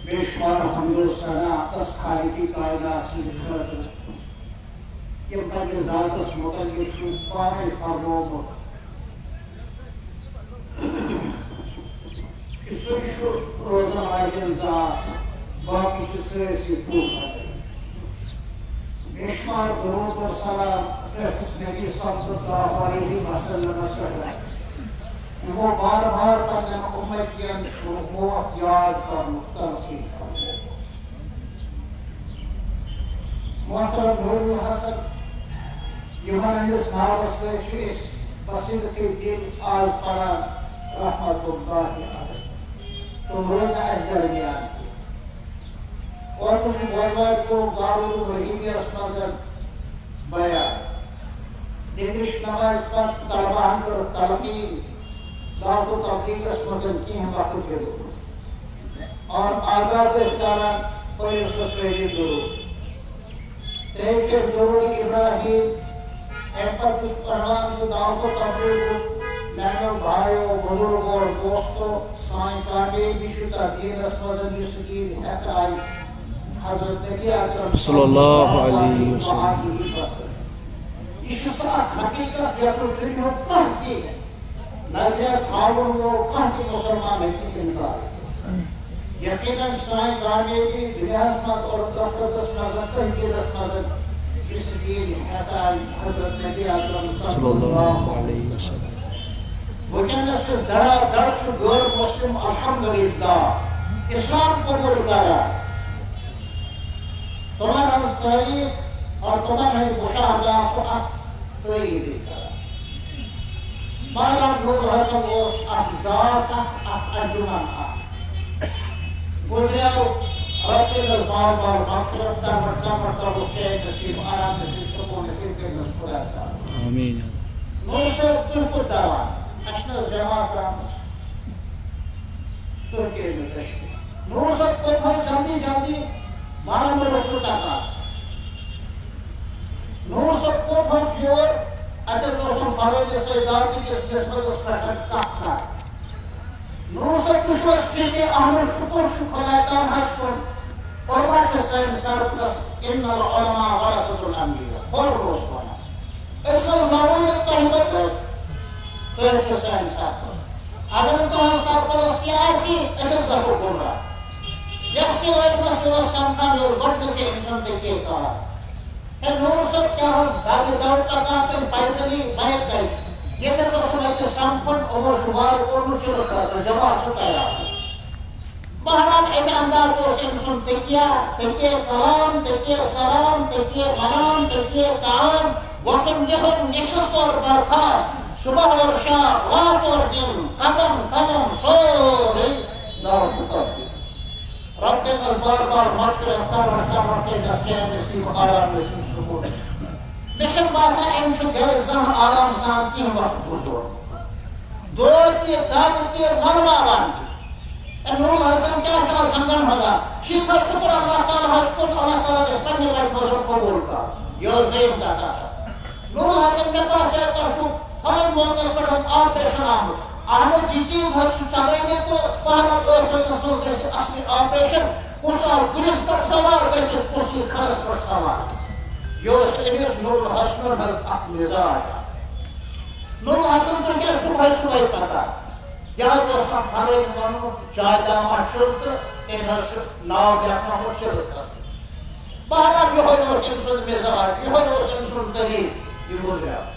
بیشمار حمد و ثنا تس خالقی کائنات سٕنٛدِ خٲطرٕ یِم پننِس ذاتس متعلق چھُ پانے فرمومُت کہ سُے چھُ روزن واجٮ۪ن ذات باقٕے چھِ سٲرسٕے پوٗرٕ بیشمار درود و سلام پرٛٮ۪تھِس نبی صلی اللہ علیہ وسلمس پٮ۪ٹھ یِمو بار بار پننٮ۪ن اُمتین چھُ موت یاد کرنُک تلقین فرمومُت محترم نور حسن یِمن ہٕنٛدِس ناوس سۭتۍ چھِ أسۍ بصیرتٕے دِل آز پران رحمت اللہ علیہ تِم روزن اَسہِ درمیان اوترٕ چھُ بۄدوارِ پیوٚو دارالرحیمیَس منٛز بیان دِنٕچ نمازِ پتہٕ طلباہن کٔر تلقین دعوت و تبلیغس منٛز کینٛہہ وقت دِیُت اور آغاز ٲسۍ کران پٔرِو سا سٲری درود ترٛیٚیہِ پھِرِ درود ابراہیم امہِ پتہٕ یُس پران چھُ دعوت و تبلیغُک میانیو بھایو بزرگو دوستو سٲنۍ کامیٲبی چھِ تتھ دیٖنس منٛز یُس دیٖن ہٮ۪تھ آیہِ حضرت نبی اکرم صلی اللہ علیہ وسلم یہ چھُ سُہ اکھ حقیٖقت یتھ دُنیہُک کانٛہہ تہِ نظرِ تھاوُن وول کانٛہہ تہِ مُسلمان ہیٚکہِ اِنکار یقیٖنن سٲنۍ کامیٲبی دُنیاہس منٛز اور ٲخرتس منٛز تحقیٖقس منٛز یُس دیٖن ہٮ۪تھ آیہِ حضرت نبی اکرم صلی اللہ علیہ وسلم وٕنکٮ۪نس چھُ دڑا دڑ چھُ غٲر مسلم الحمدللہ اسلام قبوٗل کران تِمن ہٕنٛز تعریٖف اور تِمن ہٕنٛدۍ مُشاہدات چھُ اکھ تٲریٖفی کران محترم نور حسن اوس اکھ ذات اکھ انجمن اکھ گُزریو رب تٔمِس بار بار مغفرت کرنہٕ کرنُک چین نصیٖب آرام نصیٖب سکوٗن نصیٖب کٔرۍنَس خۄدا تعالیٰ آمیٖن نور صٲب تُہۍ کوٚت دَوان اَسہِ چھِنہٕ حظ جماعت آمٕژ تُہۍ کٔرِو مےٚ تشریٖف نور صٲب کوٚت حظ جلدی جلدی بارہمولہ چھُ تَتان نور صٲب کوٚت حظ یور اَتٮ۪تھ اوسُم فوٲیدِ سعدادٕ کِس نسبتس پٮ۪ٹھ کتھ کرٕنۍ نور صٲب تُہۍ چھِو حظ ٹھیٖک اہن حظ شُکر چھُ خۄداے تعالیٰ ہس کُن قۄربان چھِ سٲنِس سرپرست اِن العلماء ورثۃ الانبیاء بوٚڑ اوس ونان أسۍ حظ ناوٕے نہٕ تۄہہِ پتہٕ تُہۍ چھِو سٲنۍ سرپرست اگر نہٕ تُہنٛز سرپرستی آسہِ أسۍ حظ گژھو گمراہ یس تہِ وٲتمس تہِ اوس سمکھان مےٚ اوس گۄڈٕنیتھٕے أمۍ سُنٛد تحقیٖق کران ہے نور صٲب کیٛاہ حظ دگہٕ دَو ٹکان تیٚلہِ پیدلی بیک کَتہِ ییٚتٮ۪تھ اوسُم اَتہِ سمکھُن یِمو چھُ وارٕ کوٚرمُت چلو خٲطرٕ جماعت چھُ تیار بہرحال امہِ انداز اوس أمۍ سُنٛد تکیہ کلام تکیہ سلام تکیہ منام تکیہ کام وۄتھُن بِہُن نِشست اور برخاست صبح اور شام رات اور دن قدم قدم سورُے دعوت و تبلیغ رب تٔمِس بار بار مغفرت کرنہٕ کٔرِتھ چین نصیٖب آرام نصیٖب سکوٗن مےٚ چھُنہٕ باسان أمۍ چھُ گرِ زانٛہہ آرام سان کینٛہہ وقت گُزورمُت دود تہِ دگ تہِ منواوان تہِ نور حسن کیٛاہ چھُ آز زنٛگن ہُنٛدان ٹھیٖک حظ شُکر اللہ تعالیٰ ہس کُن اللہ تعالیٰ گژھِ پننہِ وتہِ منٛز قبوٗل کرُن یہِ ٲس دوٚیِم کتھ آسان نور حسن مےٚ باسیو تۄہہِ چھُو پنٕنۍ موقعس پٮ۪ٹھ آپریشن آمُت اہن حظ یہِ چیٖز حظ چھُ چلٲنی تہٕ پہلس ٲخرتس منٛز گژھِ اصلی آپریشن کُس آو کُلِس پٮ۪ٹھ سوار گٔژھِتھ کُس یی کھرس پٮ۪ٹھ سوار یہِ اوس أمِس نور حسنن ہٕنٛز اکھ مِزاج نور حسن تُہۍ کیٛاہ صُبحٲے صُبحٲے پکان یہِ حظ اوس کانٛہہ فلٲنۍ ووٚنمُت چاے داما چُل تہٕ أمۍ حظ چھُ ناو لیکھنومُت چِلہٕ خٲطرٕ بہرحال یِہوے اوس أمۍ سُنٛد مِزاج یِہوے اوس أمۍ سُنٛد طریٖقہٕ یہِ گُزریو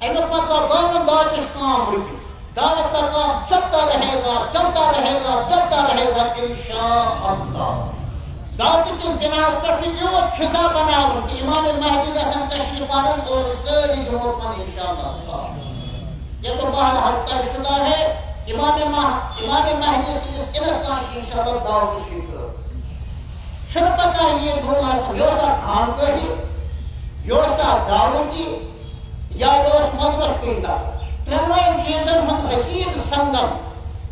امیُک مطلب گوٚو نہٕ دعوتٕچ کٲم رُکہِ دعوت کا کام چلتا رہے گا چلتا رہے گا چلتا رہے گا انشاءاللہ دعوت کِس بِناس پٮ۪ٹھ چھُ یوٗت فِضا بناوُن کہِ اِمامِ مہدی گژھن تشریٖف اَنُن روزِ سٲری جمٲژ پنٕنۍ انشاءاللہ یہ تو بہرحال طے شدہ ہے امام مہدی سٕنٛدِس اِنس تام چھِ انشاءاللہ دعوتٕچ یہِ کٲم چھُنہٕ پتہ یہِ نور حسن یہِ اوسا خانقٲہی یہِ اوسا دعوتی یا یہِ اوس مذہبس کُن دعوت ترٛٮ۪نوَے چیٖزن ہُنٛد رٔسیٖد سنگم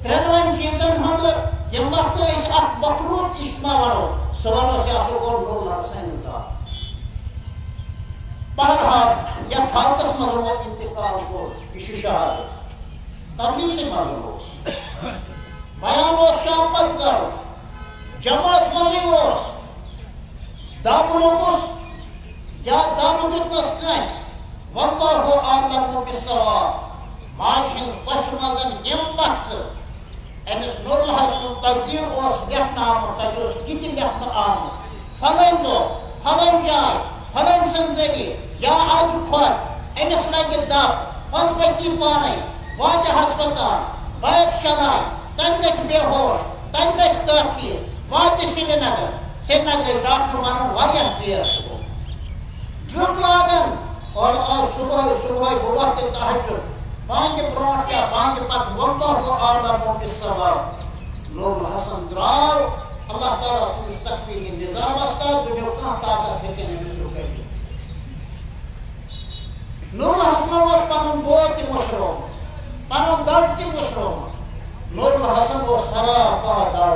ترٛٮ۪نوَے چیٖزن ہُنٛد ییٚمہِ وقتہٕ أسۍ اکھ مخلوٗق اجتماع وَنو سُہ وَنو أسۍ ہسا گوٚو نور حسن ذات بہرحال یتھ حالتس منٛز ووت انتقال گوٚو یہِ چھُ شہادت تبلیغسٕے منٛز اوس بیان اوس شام پتہٕ کرُن جمعس منٛزٕے دم لوٚگُس یا دم دیُتنس کٲنٛسہِ واللہُ اعلم بالصواب ماجہِ ہٕنٛز بۄچھِ منٛز یِم وقتہٕ أمِس نورالحق سُنٛد تقدیٖر اوس لیکھنہٕ آمُت تَتہِ اوس یہِ تہِ لیکھنہٕ آمُت فلٲنۍ دۄہ فلٲنۍ جاے فلٲنۍ سٕنٛدۍ ذٔریعہٕ یا آز کھۄتہٕ أمِس لگہِ دب پتہٕ پٔکی پانے واتہِ ہسپتال بایک چلاوِ تتہِ گژھِ بے ہوش تتہِ گژھِ تٲخیٖر واتہِ سرینگرٕکۍ ڈاکٹر ونن واریاہ ژیر چھُ دیُت لاگن اور آز صبحٲے گوٚو وقتہِ تہجُد بانگہِ برونٛٹھ یا بانگہِ پتہٕ واللہُ اعلم بالصواب نورالحسن درٛاو اللہ تعالیٰ سٕنٛدِس تقدیٖری نظامس تحت دُنیُک کانٛہہ طاقت ہیٚکہِ نہٕ أمِس رُکٲوِتھ نورالحسنن اوس پنُن دود تہِ مٔشرومُت پنُن دڑ تہِ مٔشرومُت نورالحسن اوس سراپا دڑ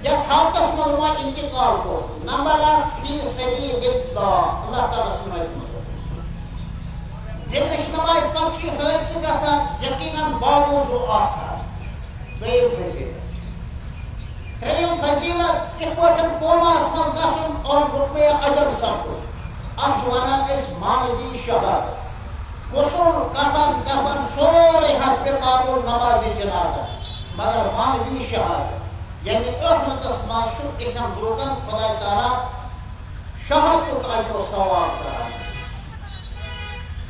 یتھ حالتس منٛز وۄنۍ انتقال کوٚر نمبر 8 فی سبیل اللہ اللہ تعالیٰ سٕنٛدِ دِلٕچ نمازِ پتہٕ چھُ حٲدثہٕ گژھان یقیٖنن باوضوٗ آسان دوٚیِم فضیلت ترٛیٚیِم فضیلت یِتھ پٲٹھۍ کوماہس منٛز گژھُن اور رُقیہ اجل سپدُن اتھ چھِ ونان أسۍ مانوی شہادت غسل کفن دفن سورُے حسبِ معموٗل نمازِ جنازہ مگر مانوی شہادت یعنی ٲخرتس منٛز چھُ یِتھٮ۪ن لوٗکن خۄداے تعالیٰ شہادتُک اجر و ثواب کران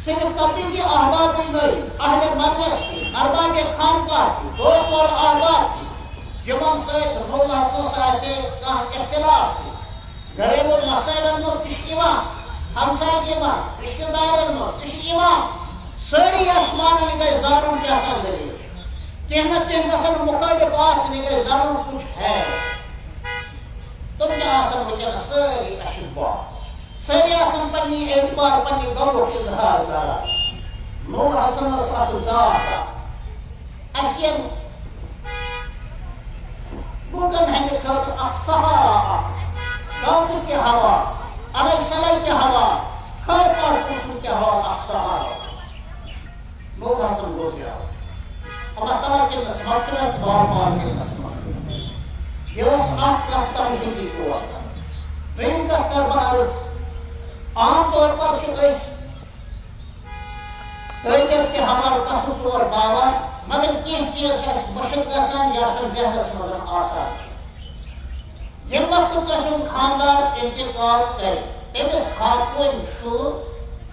صرف تبلیغی احبابٕے نٔے اہلِ مدرس تہِ اربابِ خانقاہ تہِ دوست اور احباب تہِ یِمن سۭتۍ نورالحسنس آسہِ کانٛہہ اختلاف تہِ گریلوٗ مسٲیلن منٛز تہِ چھِ یِوان ہمسایگی منٛز رشتہٕ دارن منٛز تہِ چھِ یِوان سٲری ٲسۍ مانان یہِ گژھِ زانُن کیٛاہ سا دٔلیٖل چھِ کینٛہہ نتہٕ کینٛہہ گژھن مُخٲلِف آسٕنۍ یہِ گژھِ زانُن کُچھ ہے تِم تہِ آسن وٕنکیٚنس سٲری اَشِد باپ سٲری آسن پننہِ اعتبار پننہِ غمُک اظہار کران نورالحسن ٲس اکھ ذات اکھ اَسہِ یِن لوٗکن ہٕنٛدِ خٲطرٕ اکھ سہارا اکھ دولتہٕ تہِ ہوا اَمٕکۍ صلاح تہِ ہوا خٲر پٲٹھۍ قٕسمہٕ تہِ ہوا اکھ سہارا نورالحسن گُزریو اللہ تعالیٰ کٔرنس مغفرت بار بار کٔرنس مغفرت یہِ ٲس اکھ کتھ تمہیٖدی طور دوٚیِم کتھ کرٕ بہٕ عرض عام طور پر چھِ أسۍ تعزیت تہِ حوالہٕ کتھٕ ژور باوان مگر کینٛہہ چیٖز چھِ اَسہِ مٔشِد گژھان یا چھُنہٕ ذہنس منٛز آسان ییٚمہِ وقتہٕ کٲنٛسہِ ہُنٛد خانٛدار انتقال کرِ تٔمِس خاتوٗنۍ چھُ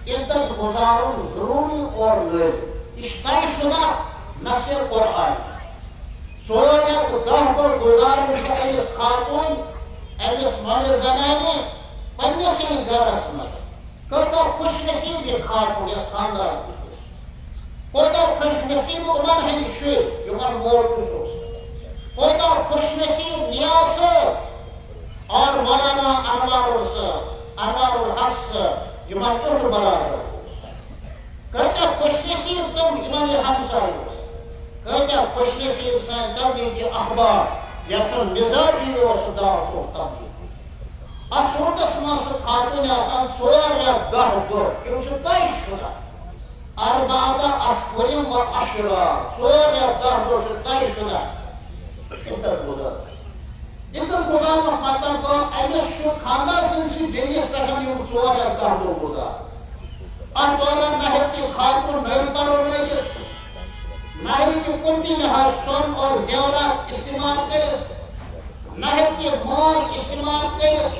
عدت گُزارُن ضروٗری اور لٲزِم یہِ چھُ طے شُدہ نصِ قرآن 4 رٮ۪تھ 10 دۄہ گُزارُن چھُ أمِس خاتوٗنۍ أمِس مٲلہِ زنانہِ پننِسٕے گرس منٛز کۭژاہ خوش نصیٖب یہِ خاتوٗن یۄس خانٛدار کوٗتاہ خوش نصیٖب یِمن ہٕنٛدۍ شُرۍ یِمن مول موج اوس کوٗتاہ خوش نصیٖب نیاز صٲب اور مولانا انوارُل صٲب انوارُل حق صٲب یِمن کیُتھ برادر اوس کۭتیاہ خوش نصیٖب تِم یِمن یہِ ہمساے اوس کۭتیاہ خوش نصیٖب سٲنۍ تبلیغی احباب یَس سُنٛد مِزاجی اوس سُہ دعوتُک تبلیغ اتھ صوٗرتس منٛز چھُ خاتوٗنہِ آسان 4 رٮ۪تھ 10 دۄہ یِم چھِ طے شُدہ اربعہ اشہُرٍ و عشرا 4 رٮ۪تھ 10 دۄہ چھِ طے شُدہ عدت گُزارنُک مطلب گوٚو أمِس چھُ خانٛدار سٕنٛدسٕے بیٚنِس پٮ۪ٹھ یِم 4 رٮ۪تھ 10 دۄہ گُزارٕنۍ اتھ دوران نہ ہیٚکہِ خاتوٗن نٔرۍ پلو لٲگِتھ نہ ہیٚکہِ کُنہِ تہِ لحاظ سۄن اور زیورات استعمال کٔرِتھ نہ ہیٚکہِ موج استعمال کٔرِتھ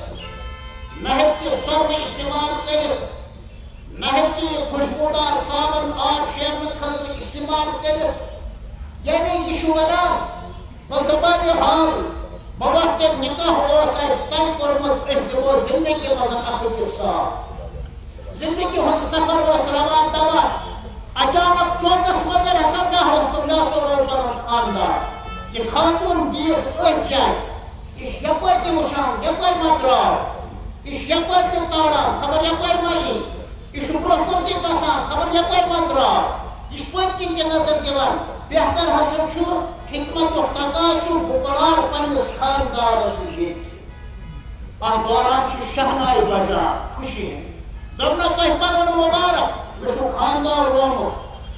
نہ ہیٚکہِ سۄنہٕ استعمال کٔرِتھ نہ ہیٚکہِ خوشبوٗدار صابن آب شیرنہٕ خٲطرٕ استعمال کٔرِتھ یعنی یہِ چھُ ونان بہٕ زبانہِ حال بہٕ وقتہِ نِکاح اوس اَسہِ طے کوٚرمُت أسۍ دِمو زندگی منٛز اکھ أکِس ساتھ زندگی ہُنٛد سفر اوس روان دوا اچانک چوکس منٛز ہسا گژھِ تہٕ مےٚ ہسا روٚٹ پنُن خانٛدار یہِ خاتوٗن بِہِتھ أتھۍ جایہِ یہِ چھِ یپٲرۍ تہِ وٕچھان یپٲرۍ ما درٛاو یہِ چھُ یپٲرۍ تہِ تاران خبر یپٲرۍ ما یی یہِ چھُ برونٛہہ کُن تہِ گژھان خبر یپٲرۍ ما درٛاو یہِ چھُ پٔتۍ کِنۍ تہِ نظر دِوان بہتر ہسا چھُ حکمتُک تقاضہٕ بہٕ پرار پننِس خانٛدارس نِش ییٚتہِ اتھ دوران چھِ شہناے بجان خوشی دوٚپنَکھ تۄہہِ پنُن مُبارک مےٚ چھُ خانٛدار رومُت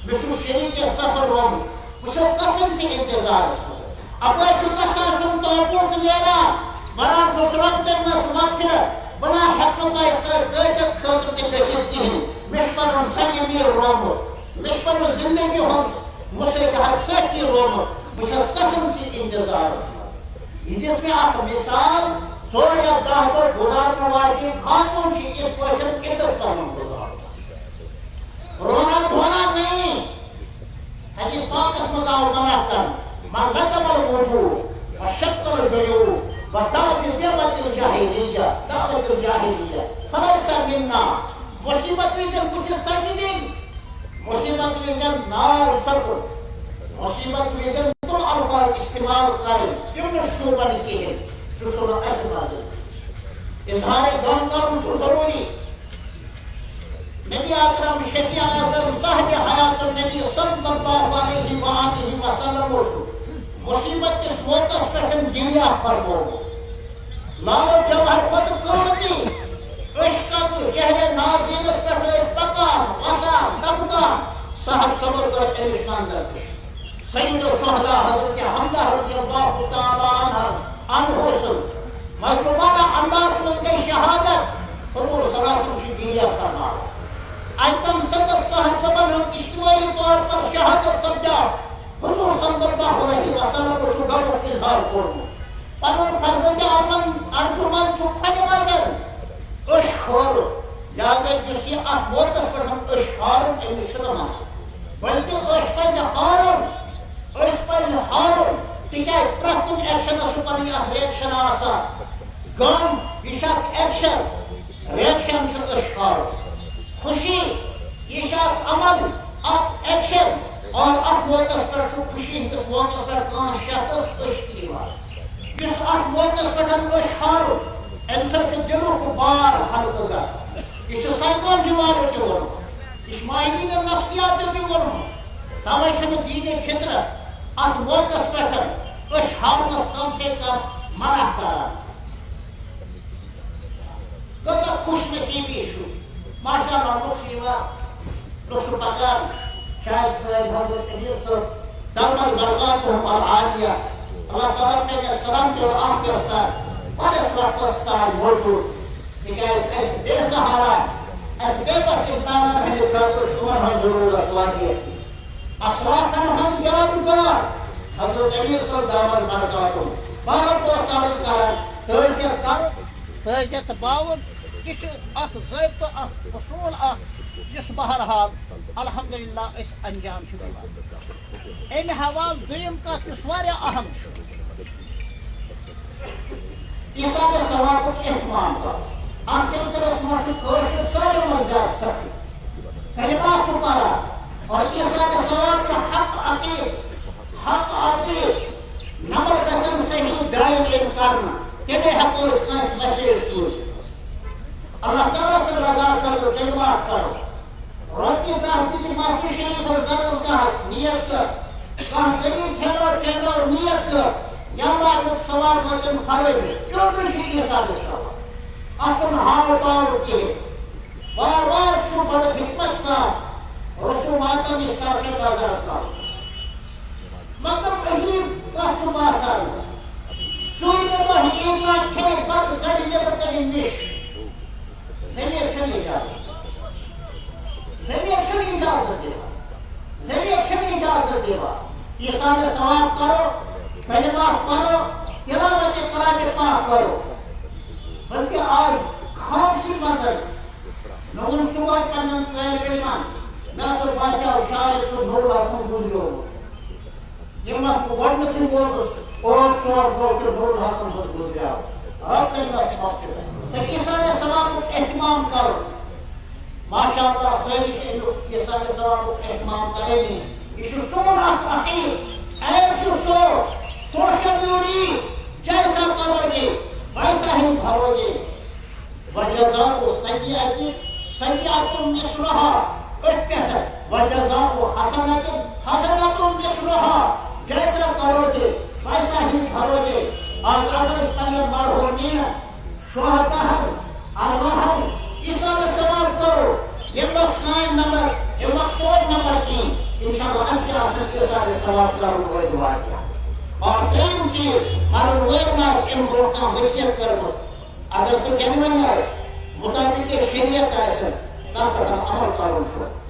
مےٚ چھُ شریٖکہِ سفر رومُت بہٕ چھَس قسم سے انتظارس منٛز اپر گژھان سن توبوک نیران ونان چھس رب دِنس مغفرت بنا ہیکو تۄہہِ سۭتۍ قٲدت خٲطرٕ تہِ گٔژھِتھ کِہیٖنۍ مےٚ چھُ پنُن سنگہِ میٖر روومُت مےٚ چھُ پنُن زندگی ہُنٛد مُسٲفِر حظ سٲتھی روومُت بہٕ چھس قسم سی انتظارس منٛز یہِ دِژ مےٚ اکھ مثال 4 یا 10 دۄہ گُزارنہٕ واجیٚنۍ خاتوٗن چھِ یِتھ پٲٹھۍ عِدت پنُن گُزاران رونا دھونا نہیں حدیث پاکس منٛز آو منع کرنہٕ من لطم الوجوه وشق الجيوب ودعوة دعوة الجاهلية دعوة الجاهلية فليس منا مصیبت وزن بُتھِس ژَٹہِ دِنۍ مصیبت وزن نار ژَٹُن مصیبت وزن تِم الفاظ استعمال کرٕنۍ تِم نہٕ شوٗبن کِہیٖنۍ سُہ چھُنہٕ اَسہِ منٛز اظہارِ غم کرُن چھُ ضروٗری نبی اکرم شفیع اعظم صاحب حیات النبی صلی اللہ علیہ وآلہ وسلم مصیبت کس موقعس پٮ۪ٹھ گریہ فرمومُت لالو جوہر کھۄتہٕ قۭمتی عشقت چہرے نازیٖنس پٮ۪ٹھ ٲسۍ پکان وسان دمکان صاحب صبر کٔر أمِس منظر سید الشہداء حضرت حمزہ رضی اللہ تعالیٰ عنہ سُنٛد مظلومانہ انداز منٛز گٔے شہادت حضور صلی اللہ علیہ وسلم چھِ گریہ فرماوان ایتم صدر صاحب صبر ہُنٛد اجتماعی طور پر شہادت سپدیو حضور صلی اللہ علیہ وسلم چھُ غمُک اظہار کوٚرمُت پنُن فرزند ارجُمن چھُ پھنہِ منٛز أچھ کھولُن لہذا یُس یہِ اتھ موقعس پٮ۪ٹھ أچھ ہارُن أمِس چھُنہٕ ونان بلکہِ أچھ پزِ ہارُن أچھ پزِ ہارُن تِکیازِ پرٛٮ۪تھ کُنہِ ایکشنس چھُ پنٕنۍ اکھ رِیکشن آسان غم یہِ چھُ اکھ ایکشن رِیکشن چھُ أچھ ہارُن خوشی یہ اکھ عمل اکھ ایکشن اور اتھ موقعس پٮ۪ٹھ چھُ خوشی ہٕنٛدِس موقعس پٮ۪ٹھ کانٛہہ شخصس أچھ تہِ یِوان یُس اتھ موقعس پٮ۪ٹھ أچھ ہارُن امہِ سۭتۍ چھُ دِلُک بار ہلکہٕ گژھان یہِ چھُ سایکالجی والو تہِ ووٚنمُت یہِ چھُ ماہرینہِ نفسیاتو تہِ ووٚنمُت توے چھُنہٕ دیٖنِ فطرت اتھ موقعس پٮ۪ٹھ أچھ ہاونس کم سے کم منع کران کۭژاہ خوش نصیٖبی چھُ ماشاء اللہ لُکھ چھِ یِوان لُکھ چھُ پکان شاید سٲنۍ حضرت علی صٲب دمل برکاتہم العالیہ اللہ تعالیٰ تھٲیِن سلامتی اور عافیت سان پننِس وقتس تام موجوٗد تِکیازِ اَسہِ بے سہارا اَسہِ بے بس اِنسانن ہٕنٛدِ خٲطرٕ چھُ یِمن ہٕنٛز ضروٗرت واریاہ اشرافن ہٕنٛز یادگار حضرت علی صٲب دامل برکاتہم بہرحال اوس عرض کران تعزیت کرُن تعزیت باوُن یہ اخ ضابطہ اخ اصول اخ یس بہرحال الحمدللہ اس انجام دِوان امہِ حوالہٕ دوٚیِم کتھ یُس واریاہ اہم چھُ ایٖثارِ ثوابُک اہتمام کرُن اتھ سلسلس منٛز چھُ کٲشُر ساروی منٛز زیادٕ سختی کلمات چھُ پران اور ایٖثارِ ثواب چھُ حق عقیٖد نمبر گژھن صحیح دایِم ییٚلہِ کرنہٕ تیٚلے ہٮ۪کو أسۍ کٲنٛسہِ مسیج سوٗزِتھ اللہ تعالیٰ سٕنٛز رضا خٲطرٕ کلمات کرو رۄپیہِ دہ دِژٕ مسجد شریٖفس درسگاہس نیت کر کانٛہہ غریٖب ٹھیلو نیت کر یا اللہ امیُک ثواب وٲتِن فروغ کیٛوٚت چھُ ایٖثارِ ثواب اتھ چھُنہٕ ہاو باو کِہیٖنۍ وار وار چھُ بڑٕ حکمت سان رسوماتن نِش صرفِ نظر کرُن مطلب عجیٖب کتھ چھُ باسان ژوٗرمہِ دۄہ عیٖدگاہ ژھیٚنہِ پتہٕ کڑِ نیبر کنہِ نِش ضمیٖر چھُنہٕ اجازت دِوان ایٖثارِ ثواب کرو کلمات پرو تلاوتِ کلامِ پاک کرو بلکہ آج خاموشی منٛز مےٚ ووٚن صبحٲے پننٮ۪ن طٲلبہِ علمن مےٚ ہسا باسیو شاید چھُ نوٚو آسان گُزریومُت ییٚمہِ وقتہٕ بہٕ گۄڈنیتھٕے ووتُس 4 دۄہ تہِ نوٚو آسان گُزریو رب کٔرِنَس مغفرت تہٕ ایٖثارِ ثوابُک اہتمام کرو ماشاء اللہ سٲری چھِ امیُک ایٖثارِ ثوابُک اہتمام کرٲنی یہ چھُ سون اکھ عقیٖد ایز یوٗ سو سوشل یوٗری جیسا کرو گے ویسا ہی بھرو گے وجزاء سیئۃ مثلها أتھۍ پٮ۪ٹھ وجزاء حسنۃ مثلها جیسا کرو گے ویسا ہی بھرو گے آج اگر أسۍ پننٮ۪ن مرحوٗمین شہداہن ارواحن ایٖثارِ ثواب کرو ییٚمہِ وقتہٕ سٲنۍ نمبر ییٚمہِ وقتہٕ سون نمبر کِہیٖنۍ انشاءاللہ اَسہِ تہِ آسن ایٖثارِ ثواب کرن وٲلۍ واریاہ اور تریم چیز معلوم ان برقع وصیت کرمس اگر سہ جنون مطابق شریعت آسن تک عمل کرن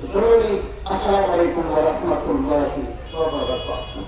ضروری. السلام علیکم ورحمۃ اللہ وبرکاتہ.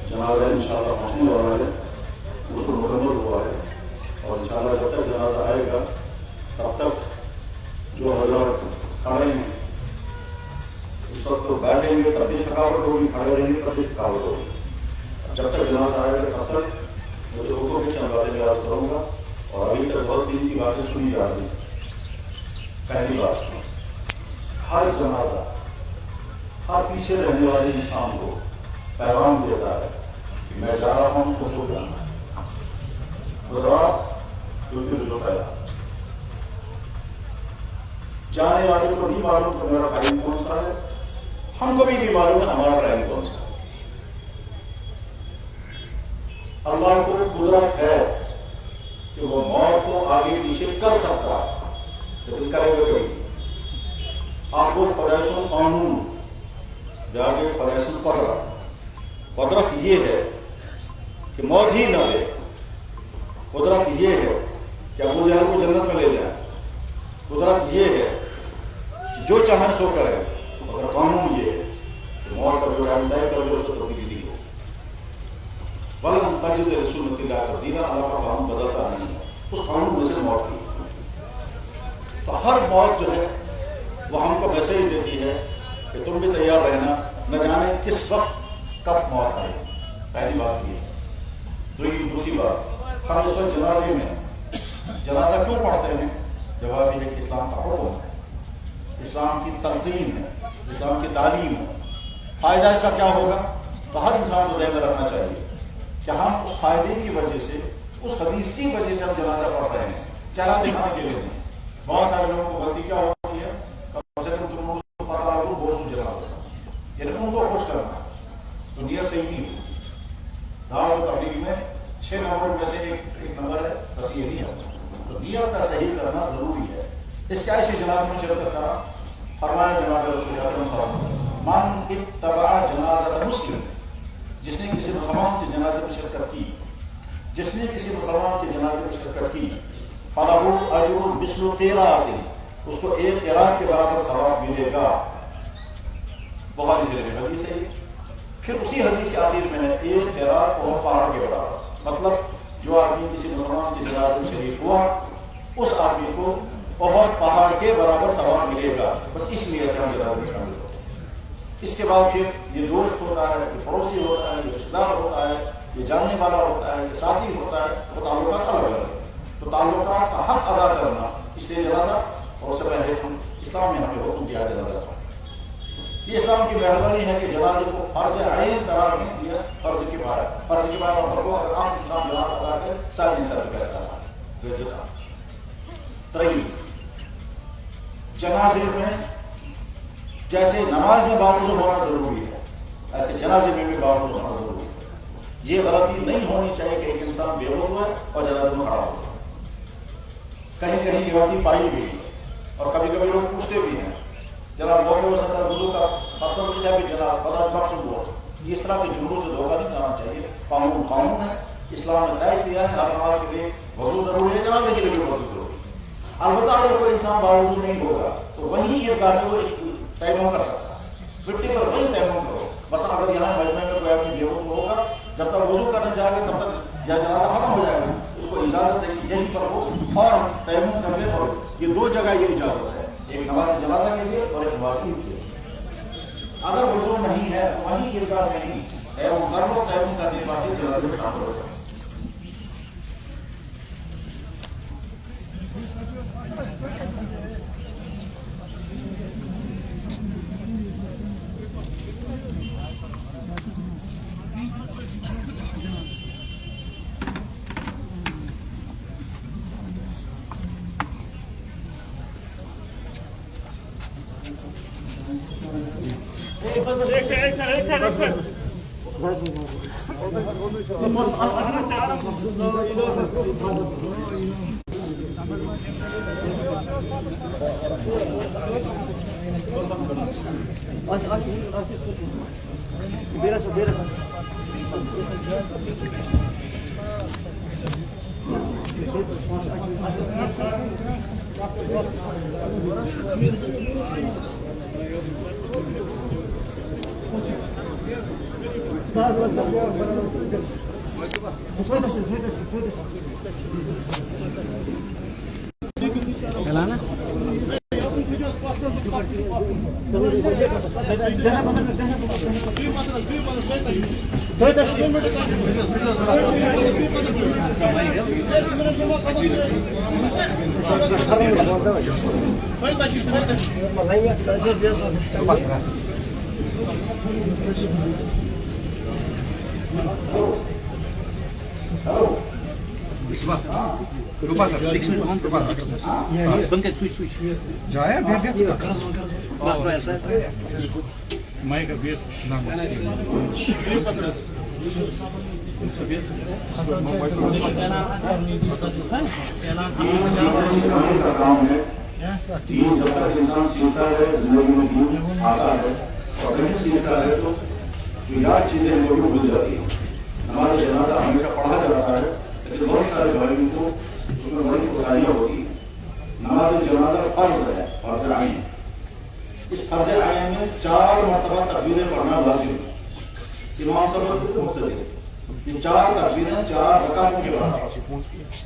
جنازہ انشاءاللہ پہنچنے والا ہے، اس کو مکمل ہوا ہے، اور انشاءاللہ جب تک جنازہ آئے گا تب تک جو حضرات کھڑے ہیں اس وقت تو بیٹھیں گے تب بھی تھکاوٹ ہوگی، کھڑے رہیں گے تب بھی تھکاوٹ ہوگی. جب تک جنازہ آئے گا تب تک مجھے حکم کی چند باتیں یاد کروں گا. اور ابھی تک بہت دن کی باتیں سنی جا رہی ہیں. پہلی بات، ہر جنازہ ہر پیچھے رہنے والے انسان کو پیغام دیتا ہے کہ میں جا رہا ہوں تو جو جانا پہلا. جانے والے کو نہیں معلوم کہ میرا ٹائم کون سا ہے، ہم کو بھی نہیں معلوم ہے ہمارا ٹائم کون سا ہے. اللہ کو قدرت ہے کہ وہ موت کو آگے پیچھے کر سکتا ہے، لیکن کرے گا کوئی. آپ کو فریسن قانون جاگے فریسن قدرت یہ ہے کہ موت ہی نہ دے. قدرت یہ ہے کہ ابو جہل کو جنت میں لے جائیں. قدرت یہ ہے کہ جو چاہیں سو کریں، مگر قانون یہ ہے کہ موت کا جو ٹائم طے کر لو اس کو تبدیلی ہو. ولن تجد لسنت اللہ تبدیلا، اللہ کا قانون بدلتا نہیں ہے. اس قانون میں سے موت کی تو ہر موت جو ہے وہ ہم کو میسج دیتی ہے کہ تم بھی تیار رہنا، نہ جانے کس وقت کب موت آئے. پہلی بات یہ. دوسری بات، ہم اس وقت جنازے میں جنازہ کیوں پڑھتے ہیں؟ جواب یہ ہے کہ اسلام کا حکم ہے، اسلام کی تلقین ہے، اسلام کی تعلیم ہے. فائدہ اس کا کیا ہوگا؟ تو ہر انسان کو ذہن میں رکھنا چاہیے کہ ہم اس فائدے کی وجہ سے، اس حدیث کی وجہ سے ہم جنازہ پڑھ رہے ہیں، چہرہ دکھانے کے لیے نہیں. بہت سارے لوگوں کو غلطی کیا ہوتی ہے، کم سے کم تم لوگوں کو پتا لگو بہت سو جنازہ، یعنی ان کو خوش کرنا. تو نیت صحیح نہیں ہوتی. دعوت و تبلیغ میں 6 نمبر میں سے ایک نمبر ہے، بس یہ نہیں ہے. تو نیت کا صحیح کرنا ضروری ہے. اس کا ایسی جنازے میں شرکت کرنا. فرمایا جناب رسول اکرم صلی اللہ علیہ وسلم، من اتبع جنازۃ مسلم، جس نے کسی مسلمان کے جنازے میں شرکت کی، جس نے کسی مسلمان کے جنازے میں شرکت کی، فَلَهُ أَجْرٌ مِثْلُ قِرَاءَةٍ، اس کو ایک قراءت کے برابر ثواب ملے گا. بخاری شریف میں حدیث ہے. پھر اسی حدیث کے آخر میں ہے ایک قراءت اور پہاڑ کے برابر. مطلب جو آدمی کسی مسلمان کے جنازے میں شریک ہوا اس آدمی کو بہت پہاڑ کے برابر ثواب ملے گا. بس اس لیے سے ہم جنازے میں شامل ہوتے ہیں. اس کے بعد پھر یہ دوست ہوتا ہے، یہ پڑوسی ہوتا ہے، یہ رشتہ دار ہوتا ہے، یہ جاننے والا ہوتا ہے، یہ ساتھی ہوتا ہے. وہ تعلقات الگ الگ ہے. تو تعلقات کا حق ادا کرنا، اس لیے جنازہ، اور اس سے پہلے اسلام میں ہمیں حکم کیا جنازہ. یہ اسلام کی مہربانی ہے کہ جنازے کو فرض عین قرار نہیں دیا، فرض کفایہ. فرض کفایہ اور فرض اگر عام انسان جنازہ ادا کرے ساری طرف کا چاہتا ہے. ترین جنازے میں جیسے نماز میں باوضو ہونا ضروری ہے، ایسے جنازے میں بھی باوضو ہونا ضروری ہے. یہ غلطی نہیں ہونی چاہیے کہ ایک انسان بے وضو ہے اور جنازے میں کھڑا ہو. کہیں کہیں یہ غلطی پائی گئی اور کبھی کبھی لوگ پوچھتے بھی ہیں جناب موقع ہو سکتا ہے وضو کا مطلب یہ ہے کہ جناب پتا وقت ہوا. اس طرح کے جملوں سے دھوکہ نہیں کرنا چاہیے. قانون ہے، اسلام نے طے کیا ہے ہر نماز کے لیے وضو ضروری ہے، جنازے کے لیے بھی وضو ضروری ہے. البتہ اگر کوئی انسان باوضو نہیں ہوگا تو وہیں یہ گاڑی کو تیمم کر سکتا ہے. مٹی پر وہیں تیمم کرو. مثلا اگر یہاں مجمع میں کوئی آدمی بے وضو ہوگا، جب تک وضو کرنے جائے گا تب تک یا جنازہ ختم ہو جائے گا، اس کو اجازت ہے کہ یہیں پر ہو اور تیمم کر دے. اور یہ دو جگہ یہ اجازت ہے، ایک نماز جنازہ کے لیے اور ایک نماز عید کے لیے. اگر وضو نہیں ہے تو وہیں یہ اجازت نہیں، تیمم کر لو، تیمم کرنے کے بعد جنازے میں شامل ہو جائے. دین جب تک انسان سیکھتا ہے زندگی میں دین آتا ہے اور نہیں سیکھتا ہے تو جو یاد چیزیں ہیں وہ بھول جاتی ہیں. ہمارا جنازہ ہمیشہ پڑھا جاتا ہے لیکن بہت سارے بھائیوں کو اس میں بڑی کوتاہیاں ہوتی ہیں. نماز جنازہ فرض ہے، فرض عین. اس فرض عین میں 4 مرتبہ تکبیریں پڑھنا لازم ہے. امام صاحب کو مقتدی ہے. یہ 4 تکبیریں 4 رکعتوں کے بعد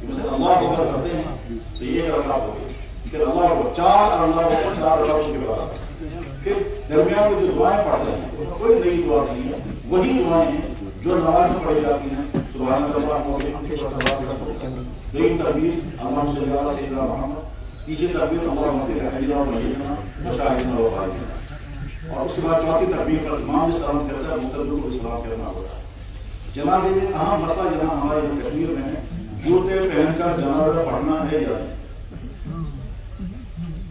مثلا اللہ اکبر کرتے ہیں تو یہ رکعت ہوگی، پھر اللہ اکبر 4 اور اللہ اکبر 4 رکعتوں کے بعد پھر درمیان میں جو دعائیں پڑھتے ہیں کوئی نئی دعا نہیں ہے، وہی دعائیں ہیں جو نماز میں پڑھی جاتی ہیں. سبحان اللہ لیکن تکبیر اللہم صلی اللہ علیہ وسلم، تیسری تکبیر اللہم صلی اللہ علیہ وسلم اور اس کے بعد چوتھی تکبیر پر امام سلام کہتا ہے، مقتدی کو سلام کرنا ہوتا ہے. جنازے میں اہم مسئلہ یہاں ہمارے کشمیر میں ہے، جوتے پہن کر جنازہ پڑھنا ہے یا نہیں.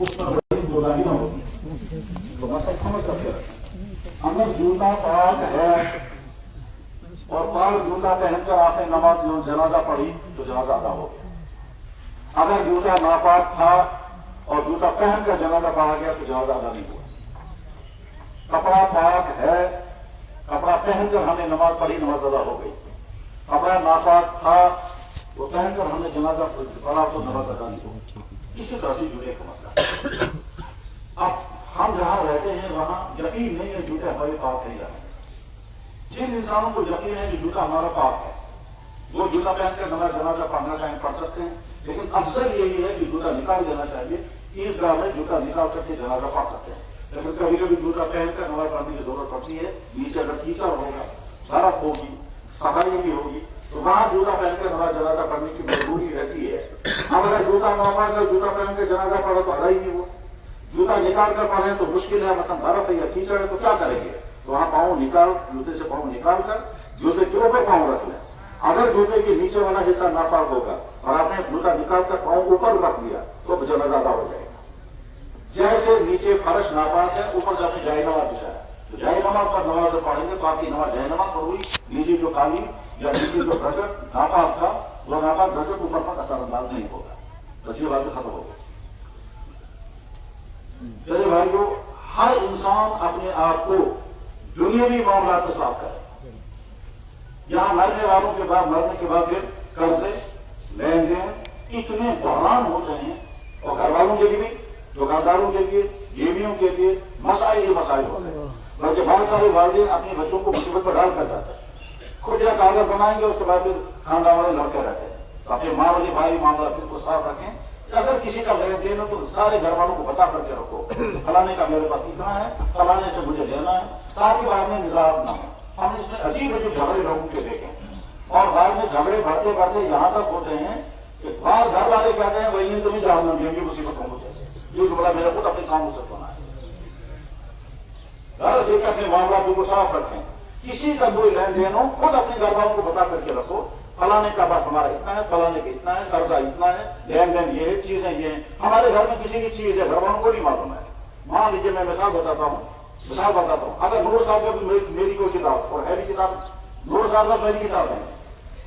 اس پر بڑی کوتاہیاں ہوتی ہیں. تو مسئلہ سمجھ سکتے ہیں اگر جوتا پاک ہے اور پاک جوتا پہن کر آپ نے نماز جنازہ پڑھی تو جنازہ ادا ہو گیا. اگر جوتا ناپاک تھا اور جوتا پہن کر جنازہ پڑھا گیا تو جنازہ ادا نہیں ہوا. کپڑا پاک ہے، کپڑا پہن کر ہم نے نماز پڑھی، نماز ادا ہو گئی. کپڑا ناپاک تھا وہ پہن کر ہم نے جنازہ پڑھا تو نماز ادا نہیں ہو. اسی طرح سے جوتے کا مسئلہ. اب ہم جہاں رہتے ہیں وہاں یقین نہیں ہے جوتے ہمارے پاک نہیں رہے. جن انسانوں کو یقین ہے کہ جوتا ہمارا پاک ہے وہ جوتا پہن کر نماز جنازہ پڑھنا چاہیں پڑھ سکتے ہیں، لیکن افضل یہی ہے کہ جوتا نکال دینا چاہیے. عیدگاہ میں جوتا نکال کر کے جنازہ پڑھ سکتے ہیں. لیکن کبھی کبھی جوتا پہن کر نماز پڑھنے کی ضرورت پڑتی ہے، نیچے اگر کیچڑ ہوگا، سڑک ہوگی، صفائی بھی ہوگی تو وہاں جوتا پہن کر نماز جنازہ پڑھنے کی مجبوری رہتی ہے. اب اگر جوتا نہ کر جوتا پہن کے جنازہ پڑھو تو ادا ہی نہیں ہو. جوتا نکال کر پڑھیں تو مشکل ہے، مثلا برف ہے یا کیچڑ ہے تو کیا کریں گے؟ تو وہاں پاؤں نکال، جوتے سے پاؤں نکال کر جوتے کے اوپر پاؤں رکھ لیں. اگر جوتے کے نیچے والا حصہ ناپاک ہوگا اور آپ نے جوتا نکال کر پاؤں اوپر رکھ دیا تو جنازہ ادا ہو جائے گا. جیسے نیچے فرش ناپاک ہے، اوپر سے آپ نے جائے نماز بچھایا تو جائے نماز پر نماز پڑھیں گے تو آپ کی نماز جائے نماز پر ہوئی. نیچے جو کالی یا نیچے جو گھٹک ناپاک تھا وہ ناپاک گھٹک اوپر پر اثر انداز نہیں ہوگا. بس یہ بات ختم ہو گئی. میرے بھائیو، ہر انسان اپنے آپ کو دنیاوی معاملات میں صاف کرے. یہاں مرنے والوں کے بعد پھر قرضے لین دین اتنے بحران ہوتے ہیں اور گھر والوں کے لیے بھی، دکانداروں کے لیے، بیویوں کے لیے مسائل ہی مسائل ہوتے ہیں. بلکہ بہت سارے والدین اپنے بچوں کو مصیبت پر ڈال کر جاتے ہیں. خود یا کاغذ بنائیں گے اس کے بعد پھر خاندان والے لڑتے رہتے ہیں. تو اپنے ماں والے بھائی معاملات کو صاف رکھیں. اگر کسی کا لین دین ہو تو سارے گھر والوں کو بتا کر کے رکھو، فلانے کا میرے پاس اتنا ہے، فلانے سے مجھے لینا ہے، تاکہ بعد میں نظام نہ ہو. ہم نے اس میں عجیب عجیب جھگڑے لوگوں کے دیکھے اور بعد میں جھگڑے بڑھتے بڑھتے یہاں تک ہوتے ہیں کہ بعض گھر والے کہتے ہیں وہی تمہیں جاننا نہیں یہ مصیبت ہو جیسے یہ جملہ میرے خود اپنے کاموں سے سنا ہے. گھر سے اپنے معاملات کو صاف رکھیں. کسی کا کوئی لین دین ہو خود اپنے گھر والوں کو بتا کر کے رکھو، فلانے کا بس ہمارا اتنا ہے، فلانے کا اتنا ہے، قرضہ اتنا ہے، لین دین یہ ہے، چیزیں یہ ہیں. ہمارے گھر میں کسی کی چیز ہے گھر والوں کو نہیں معلوم ہے. مان لیجیے میں مثال بتاتا ہوں، مثال بتاتا ہوں، اگر نور صاحب کا میری کوئی کتاب اور ہے بھی کتاب، نور صاحب کا میری کتاب ہے،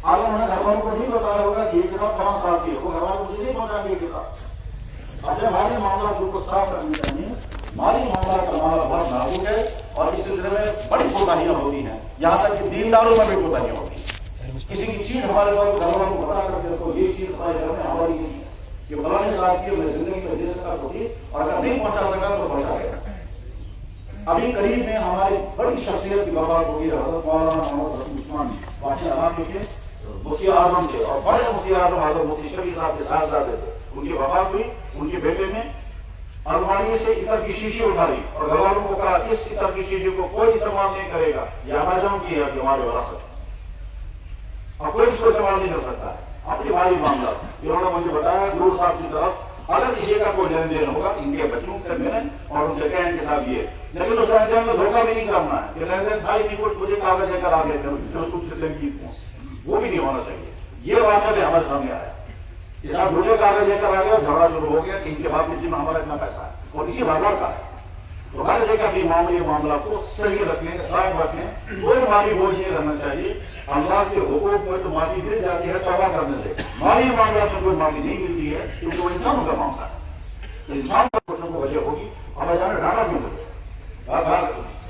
اگر انہوں نے گھر والوں کو نہیں بتایا ہوگا کہ یہ کتاب فلاں صاحب کی ہے، وہ گھر والوں کو مجھے نہیں پہنچائیں گے یہ کتاب. اپنے مالی معاملات کو صاف رکھنی چاہیے. مالی معاملات کا معاملہ بہت نازک ہے اور اس سلسلے میں بڑی کوتاہیاں ہوتی ہیں، یہاں تک کہ دینداروں میں بھی کوتاہیاں ہوتی ہیں. کسی کی چیز ہمارے پاس گھر والوں کو بتا کر کے رکھو یہ چیز ہمارے گھر میں ہماری نہیں ہے، یہ فلاں صاحب کی میں زندگی میں دے سکا ہوتی، اور اگر نہیں پہنچا سکا تو پہنچا گیا. ابھی قریب میں ہماری بڑی شخصیت کی وفات ہوگی، حضرت مولانا محمد رسول عثمان واقعی علاقے کے مفتی اعظم تھے اور بڑے مفتی اعظم حضرت مفتی شفیع صاحب کے صاحبزادے تھے. ان کی وفات ہوئی، ان کے بیٹے نے الماری سے عطر کی شیشی اٹھائی اور گھر والوں کو کہا اس عطر کی شیشی کو کوئی استعمال نہیں کرے گا، یہ ہمارے جاؤں کی ہے کہ ہمارے وراثت اور کوئی اس کو استعمال نہیں کر سکتا ہے. اپنی بھاری معاملہ انہوں نے مجھے بتایا گرو صاحب کی طرف اگر کسی کا کوئی لین دین ہوگا ان کے بچوں سے ملیں اور ان سے کہیں کہ صاحب یہ، لیکن اس لین دین میں دھوکہ بھی نہیں کرنا ہے کہ لین دین تھا ہی نہیں، کچھ مجھے کاغذ لے کر آ گئے تھے جو کچھ سسٹم کی وہ بھی نہیں ہونا چاہیے. یہ واقعہ بھی ہمارے سامنے آیا کہ صاحب جھوٹے کاغذ لے کر آ گیا اور جھگڑا شروع ہو گیا کہ ان کے بعد کسی میں ہمارا اتنا پیسہ ہے اور اسی بازار کا ہے. تو ہر جگہ اپنی معاملات کو صحیح رکھیں، صاف رکھیں، کوئی مالی بوجھ نہیں رہنا چاہیے. اللہ کے حقوق میں تو معافی دی جاتی ہے توبہ کرنے سے، مالی معاملات میں کوئی معافی نہیں ملتی ہے کیونکہ وہ انسانوں کا معاملہ ہے. تو انسان کو کچھ نہ کوئی وجہ ہوگی. ابا جان نے ڈانٹا کیوں مجھے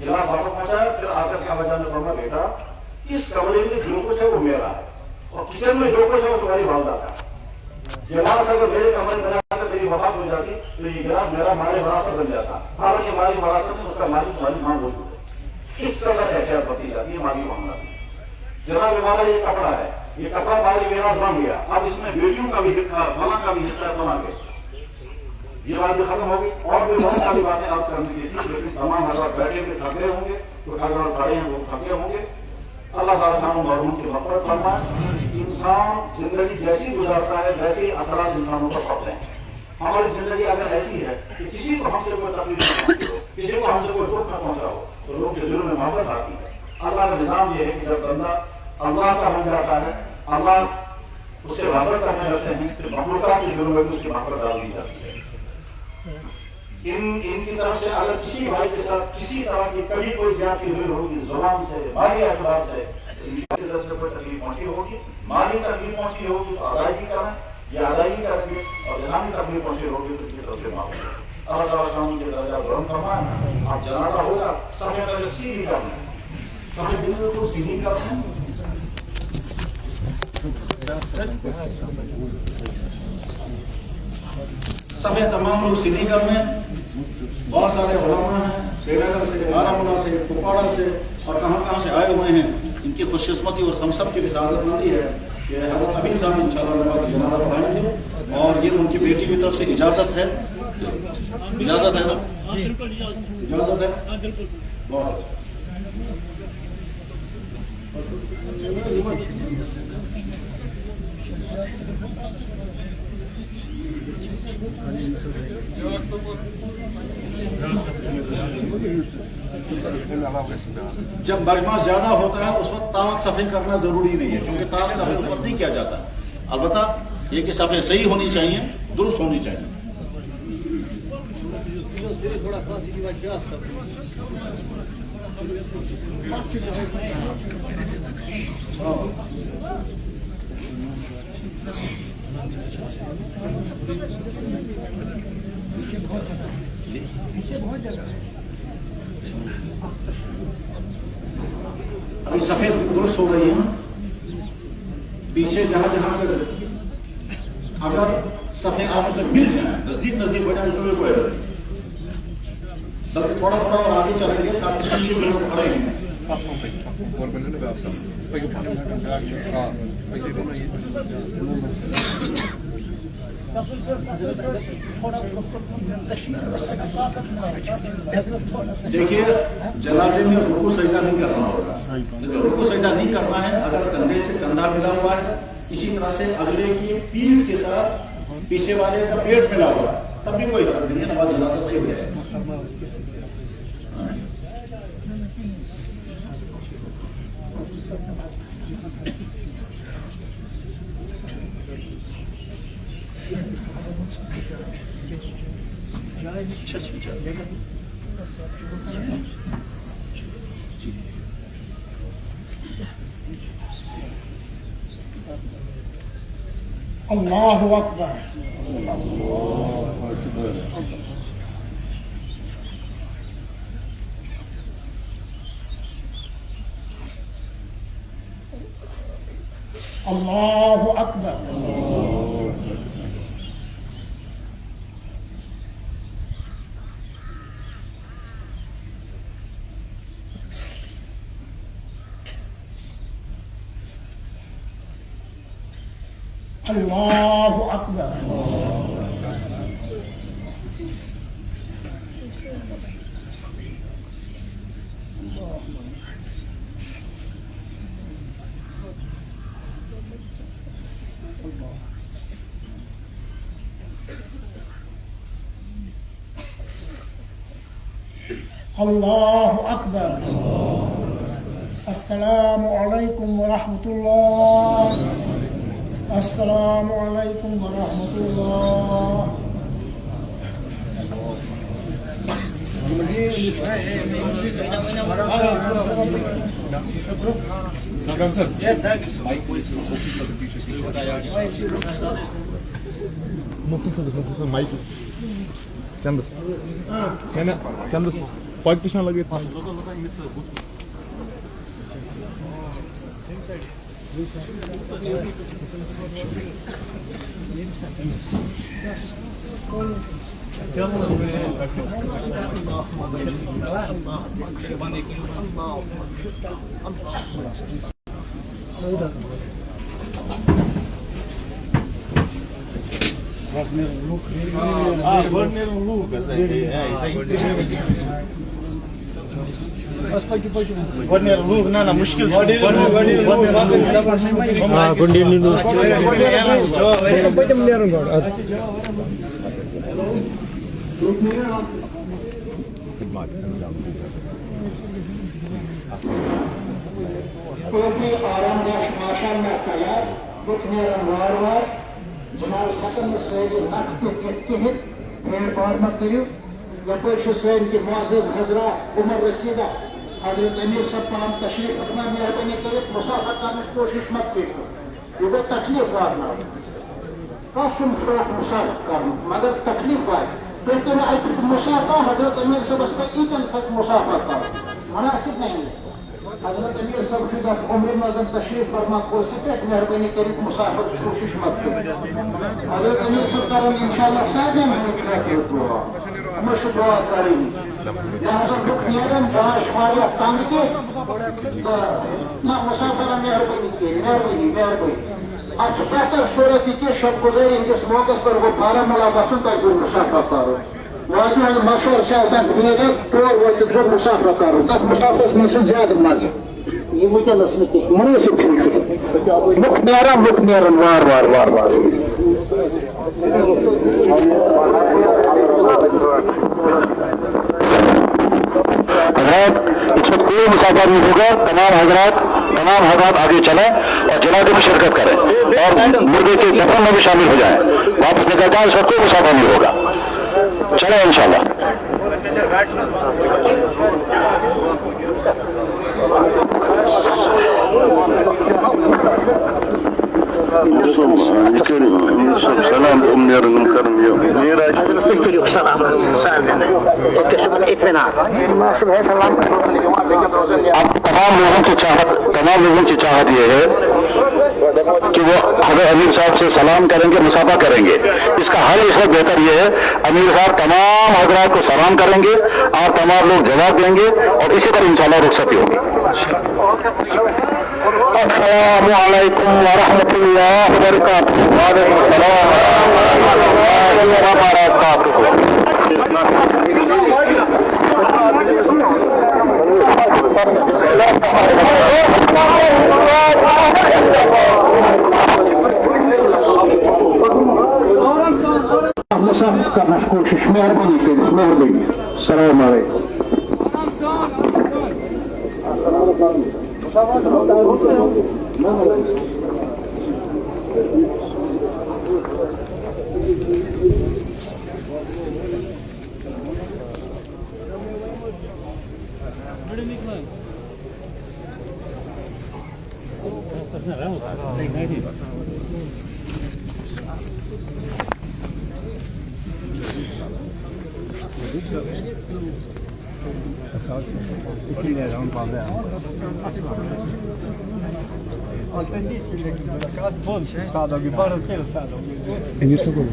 گلاس واپس پہنچایا، پھر آ کر کے ابا جان نے پڑھا بیٹا اس کمرے میں جو کچھ ہے وہ میرا ہے اور کچن میں جو کچھ ہے وہ تمہاری والدہ کا ہے. گلاس اگر میرے کمرے میں جا کر میری وفات ہو جاتی تو یہ گلاس میرا مالی وراثت بن جاتا، حالانکہ مالی وراثت میں اس کا مالک تمہاری ماں موجود ہے. اس طرح احتیاط برتی جاتی ہے مالی معاملہ. جناب ہمارا یہ کپڑا ہے، یہ کپڑا مالی میراث بن گیا، اب اس میں بیٹیوں کا بھی حصہ ہے، فلاں کا بھی حصہ ہے، فلاں کے یہ بات بھی ختم ہوگی. اور بھی بہت ساری باتیں آج کرنے کی تھی لیکن تمام حضرات بیٹھے ہوئے تھکے ہوں گے، تو حضرات کھڑے ہیں وہ تھکے ہوں گے. اللہ تعالیٰ شان و مرحوم کی مغفرت فرمائے. انسان زندگی جیسی گزارتا ہے ویسے ہی اثرات انسانوں پر پڑتے ہیں. ہماری زندگی اگر ایسی ہے کہ کسی کو ہم سے کوئی تکلیف نہ پہنچی ہو، کسی کو ہم سے کوئی دکھ نہ پہنچا ہو تو لوگوں کے دلوں میں محبت آتی ہے. اللہ کا نظام یہ ہے کہ جب بندہ اللہ کا بن جاتا ہے، اللہ اس سے محبت کرنے لگتے ہیں تو مخلوقات کے دلوں میں بھی اس کی محبت ڈال دی جاتی ہے. ان کی طرف سے اگر کسی بھائی کے ساتھ کسی طرح کی کبھی کوئی زیادتی ہوئی ہوگی زبان سے، مالی اعتبار سے، ان کی طرف سے کوئی تکلیف پہنچی ہوگی، مالی تکلیف پہنچی ہوگی تو ادائیگی کریں یا ادائیگی کریں گے، اور جہاں تکلیف پہنچی ہوگی تو ان کی طرف سے معاف کریں. اللہ تعالیٰ شان کے درجہ بلند فرمائے. آپ جنازہ ہوگا سمے کا سیدھی کرنا ہے، سمے دل کو سیدھی کرنا ہے. سمے تمام لوگ سیدھی کرنے. بہت سارے علماء ہیں سری نگر سے، بارہمولہ سے، کپواڑہ سے اور کہاں سے آئے ہوئے ہیں. ان کی خوش قسمتی اور ہم سب کی رسالت مندی ہے کہ حضرت امین صاحب انشاءاللہ جنازہ پڑھائیں گے اور یہ ان کی بیٹی کی طرف سے اجازت ہے. اجازت ہے نا؟ اجازت ہے. بہت جب مجمع زیادہ ہوتا ہے اس وقت طاق صفحے کرنا ضروری نہیں ہے کیونکہ طاق صفحے اوپر نہیں کیا جاتا. البتہ یہ کہ صفحے صحیح ہونی چاہیے، درست ہونی چاہیے. ابھی سفید درست ہو گئی ہے. پیچھے جہاں سے اگر سفید آپ مل جائیں نزدیک ہو جائیں اس میں کوئی بلکہ تھوڑا اور آگے چلیں گے تاکہ پیچھے لوگ کھڑے ہیں. دیکھیے جنازے میں رکوع سجدہ نہیں کرنا ہوگا. رکوع سجدہ نہیں کرنا ہے. اگر کندھے سے کندھا ملا ہوا ہے اسی طرح سے اگلے کی پیٹھ کے ساتھ پیچھے والے کا پیٹ ملا ہوا ہے تب بھی کوئی حرج نہیں ہے، نماز جنازہ صحیح ہو جائے. اللہ اکبر اللہ اکبر اللہ اکبر اللہ اکبر السلام علیکم ورحمۃ اللہ السلام علیکم ورحمۃ اللہ چندس پاک تشان لگے مشکل آرام داش ماشاء اللہ تیار کچھ نیرن وار وار جناب سکن سیدی نقط اتحد پھیر بار مت کریو یپر سین کی معزز حضرات عمر رسیدہ حضرت امیر صاحب پان تشریف رکھنا مہربانی کرت مسافر کرنے کی کوشش مت کیجیے یہ وہ تکلیف وارنا کافی شوق مسافر کرنا مگر تکلیف وار پھر تو مسافر حضرت امیر صاحب کا ایتن سچ مسافر کرنا مناسب نہیں ہے حضرت امیر صاحب شدہ عمر مزن تشریف فرما کوشش پہ مہربانی کرت مسافر کوشش مت کریں حضرت امیر صاحب کرم انشاءاللہ سادن مش دعا کریں یہاں سے لوگ نیرن باش ماریا تانگ کے نہ مسافر مہربانی کی مہربانی اچھا بہتر صورت ہی کہ شب گزاری اس موقع پر وہ بارہمولہ بسن کا جو مسافر کرو واضح مشہور سے آسان بھیرے ٹور وقت جو مسافر کرو تب مسافر میں سے زیادہ مزہ یہ مجھے نسل مناسب چھوٹی مخ نیرن وار وار وار وار حضرات اس وقت کوئی مسافر نہیں ہوگا تمام حضرات آگے چلیں اور جنازے میں شرکت کریں اور مردے کے دفن میں بھی شامل ہو جائیں واپس نکل جائیں اس وقت کوئی مسافر نہیں ہوگا چلیں انشاءاللہ سلام تمام لوگوں کی چاہت یہ ہے کہ وہ حضرت امیر صاحب سے سلام کریں گے مسافہ کریں گے اس کا حل اس وقت بہتر یہ ہے امیر صاحب تمام حضرات کو سلام کریں گے اور تمام لوگ جواب دیں گے اور اسی پر انشاءاللہ رخصتی ہوگی السلام علیکم ورحمۃ اللہ وبرکاتہ وعلیکم السلام ورحمۃ مسافر کرنا کوشش مہربانی کریے مہربانی السلام علیکم Emir Sabah.